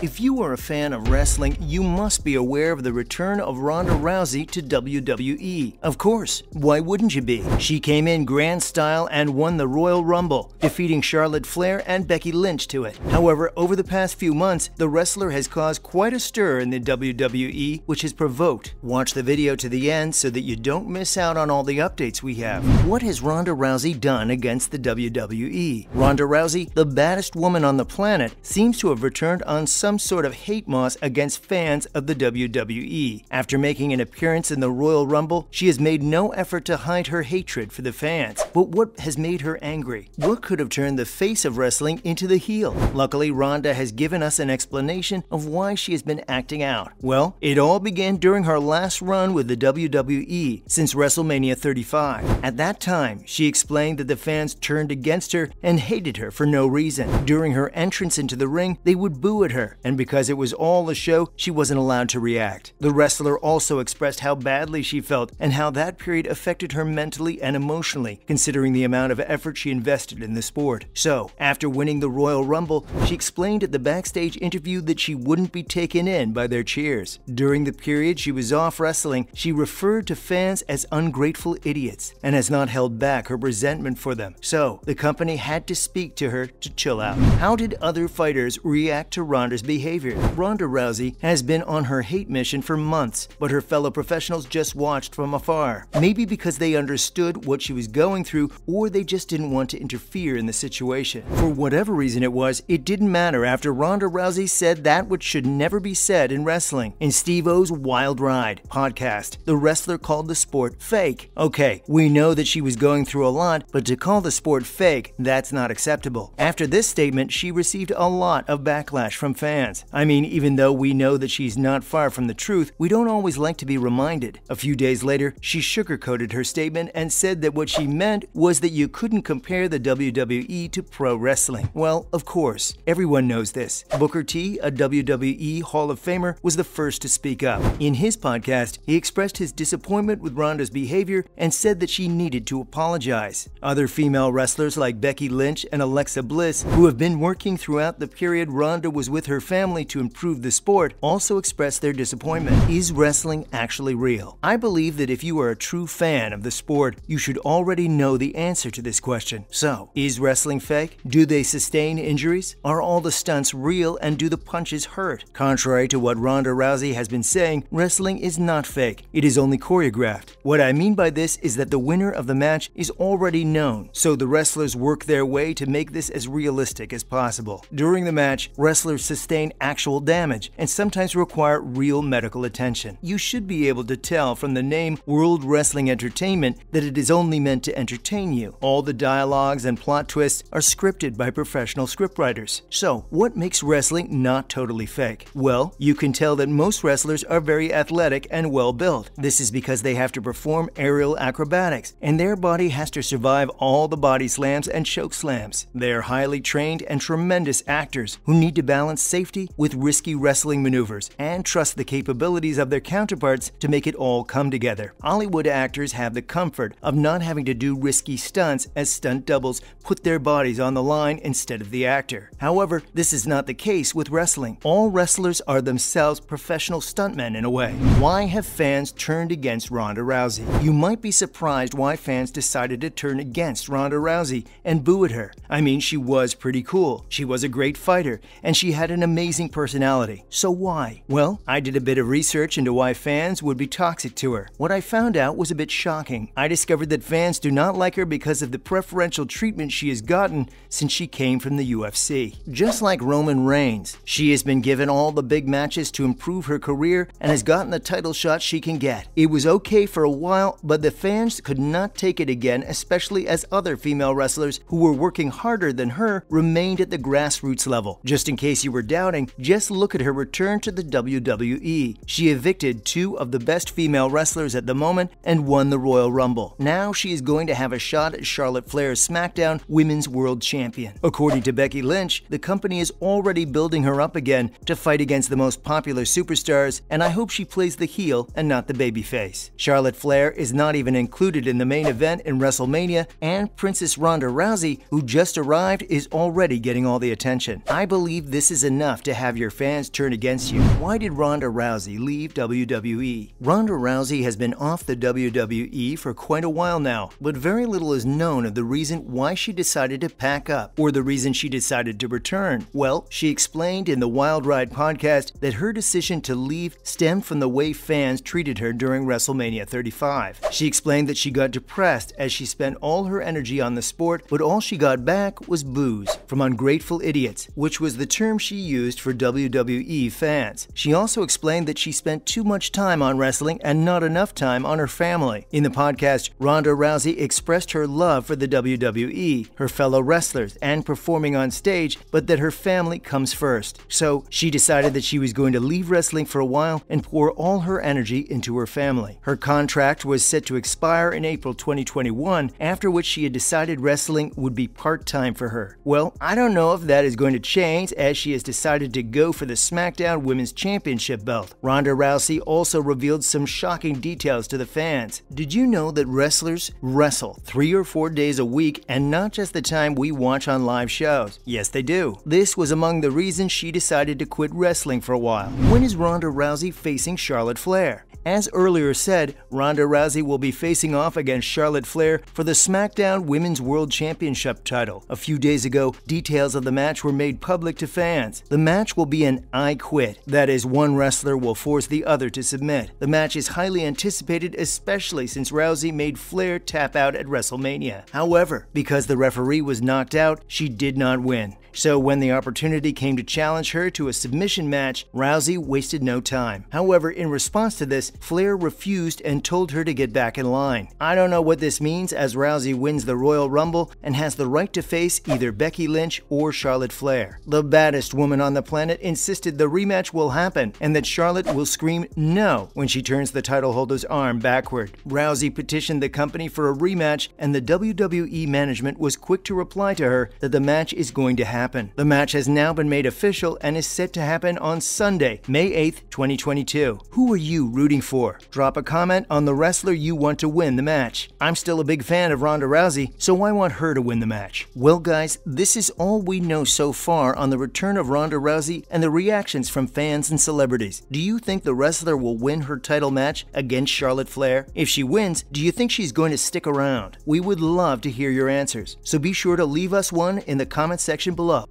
If you are a fan of wrestling, you must be aware of the return of Ronda Rousey to WWE. Of course, why wouldn't you be? She came in grand style and won the Royal Rumble, defeating Charlotte Flair and Becky Lynch to it. However, over the past few months, the wrestler has caused quite a stir in the WWE, which has provoked. Watch the video to the end so that you don't miss out on all the updates we have. What has Ronda Rousey done against the WWE? Ronda Rousey, the baddest woman on the planet, seems to have returned on some sort of hate moss against fans of the WWE. After making an appearance in the Royal Rumble, she has made no effort to hide her hatred for the fans. But what has made her angry? What could have turned the face of wrestling into the heel? Luckily, Ronda has given us an explanation of why she has been acting out. Well, it all began during her last run with the WWE since WrestleMania 35. At that time, she explained that the fans turned against her and hated her for no reason. During her entrance into the ring, they would boo at her, and because it was all a show, she wasn't allowed to react. The wrestler also expressed how badly she felt and how that period affected her mentally and emotionally, considering the amount of effort she invested in the sport. So, after winning the Royal Rumble, she explained at the backstage interview that she wouldn't be taken in by their cheers. During the period she was off wrestling, she referred to fans as ungrateful idiots and has not held back her resentment for them. So, the company had to speak to her to chill out. How did other fighters react to Ronda's behavior? Ronda Rousey has been on her hate mission for months, but her fellow professionals just watched from afar. Maybe because they understood what she was going through, or they just didn't want to interfere in the situation. For whatever reason it was, it didn't matter after Ronda Rousey said that which should never be said in wrestling. In Steve-O's Wild Ride podcast, the wrestler called the sport fake. Okay, we know that she was going through a lot, but to call the sport fake, that's not acceptable. After this statement, she received a lot of backlash from fans. I mean, even though we know that she's not far from the truth, we don't always like to be reminded. A few days later, she sugarcoated her statement and said that what she meant was that you couldn't compare the WWE to pro wrestling. Well, of course, everyone knows this. Booker T, a WWE Hall of Famer, was the first to speak up. In his podcast, he expressed his disappointment with Ronda's behavior and said that she needed to apologize. Other female wrestlers like Becky Lynch and Alexa Bliss, who have been working throughout the period Ronda was with her family to improve the sport, also expressed their disappointment. Is wrestling actually real? I believe that if you are a true fan of the sport, you should already know the answer to this question. So, is wrestling fake? Do they sustain injuries? Are all the stunts real and do the punches hurt? Contrary to what Ronda Rousey has been saying, wrestling is not fake. It is only choreographed. What I mean by this is that the winner of the match is already known, so the wrestlers work their way to make this as realistic as possible. During the match, wrestlers sustain actual damage and sometimes require real medical attention. You should be able to tell from the name World Wrestling Entertainment that it is only meant to entertain you. All the dialogues and plot twists are scripted by professional scriptwriters. So, what makes wrestling not totally fake? Well, you can tell that most wrestlers are very athletic and well built. This is because they have to perform aerial acrobatics, and their body has to survive all the body slams and choke slams. They are highly trained and tremendous actors who need to balance safety with risky wrestling maneuvers and trust the capabilities of their counterparts to make it all come together. Hollywood actors have the comfort of not having to do risky stunts as stunt doubles put their bodies on the line instead of the actor. However, this is not the case with wrestling. All wrestlers are themselves professional stuntmen in a way. Why have fans turned against Ronda Rousey? You might be surprised why fans decided to turn against Ronda Rousey and boo at her. I mean, she was pretty cool. She was a great fighter, and she had an amazing personality. So why? Well, I did a bit of research into why fans would be toxic to her. What I found out was a bit shocking. I discovered that fans do not like her because of the preferential treatment she has gotten since she came from the UFC. Just like Roman Reigns, she has been given all the big matches to improve her career and has gotten the title shot she can get. It was okay for a while, but the fans could not take it again, especially as other female wrestlers who were working harder than her remained at the grassroots level. Just in case you were doubting, just look at her return to the WWE. She evicted two of the best female wrestlers at the moment and won the Royal Rumble. Now she is going to have a shot at Charlotte Flair's Smackdown Women's World Champion. According to Becky Lynch, the company is already building her up again to fight against the most popular superstars, and I hope she plays the heel and not the babyface. Charlotte Flair is not even included in the main event in WrestleMania, and Princess Ronda Rousey, who just arrived, is already getting all the attention. I believe this is enough enough to have your fans turn against you. Why did Ronda Rousey leave WWE? Ronda Rousey has been off the WWE for quite a while now, but very little is known of the reason why she decided to pack up, or the reason she decided to return. Well, she explained in the Wild Ride podcast that her decision to leave stemmed from the way fans treated her during WrestleMania 35. She explained that she got depressed as she spent all her energy on the sport, but all she got back was booze from ungrateful idiots, which was the term she used for WWE fans. She also explained that she spent too much time on wrestling and not enough time on her family. In the podcast, Ronda Rousey expressed her love for the WWE, her fellow wrestlers, and performing on stage, but that her family comes first. So she decided that she was going to leave wrestling for a while and pour all her energy into her family. Her contract was set to expire in April 2021, after which she had decided wrestling would be part-time for her. Well, I don't know if that is going to change, as she has decided to go for the Smackdown Women's Championship belt. Ronda Rousey also revealed some shocking details to the fans. Did you know that wrestlers wrestle 3 or 4 days a week, and not just the time we watch on live shows? Yes, they do. This was among the reasons she decided to quit wrestling for a while. When is Ronda Rousey facing Charlotte Flair? As earlier said, Ronda Rousey will be facing off against Charlotte Flair for the Smackdown Women's World Championship title. A few days ago, details of the match were made public to fans. The match will be an I Quit. That is, one wrestler will force the other to submit. The match is highly anticipated, especially since Rousey made Flair tap out at WrestleMania. However, because the referee was knocked out, she did not win. So when the opportunity came to challenge her to a submission match, Rousey wasted no time. However, in response to this, Flair refused and told her to get back in line. I don't know what this means, as Rousey wins the Royal Rumble and has the right to face either Becky Lynch or Charlotte Flair. The baddest woman on the planet insisted the rematch will happen and that Charlotte will scream no when she turns the title holder's arm backward. Rousey petitioned the company for a rematch, and the WWE management was quick to reply to her that the match is going to happen. The match has now been made official and is set to happen on Sunday, May 8th, 2022. Who are you rooting for? Drop a comment on the wrestler you want to win the match. I'm still a big fan of Ronda Rousey, so I want her to win the match. Well guys, this is all we know so far on the return of Ronda Rousey and the reactions from fans and celebrities. Do you think the wrestler will win her title match against Charlotte Flair? If she wins, do you think she's going to stick around? We would love to hear your answers, so be sure to leave us one in the comment section below.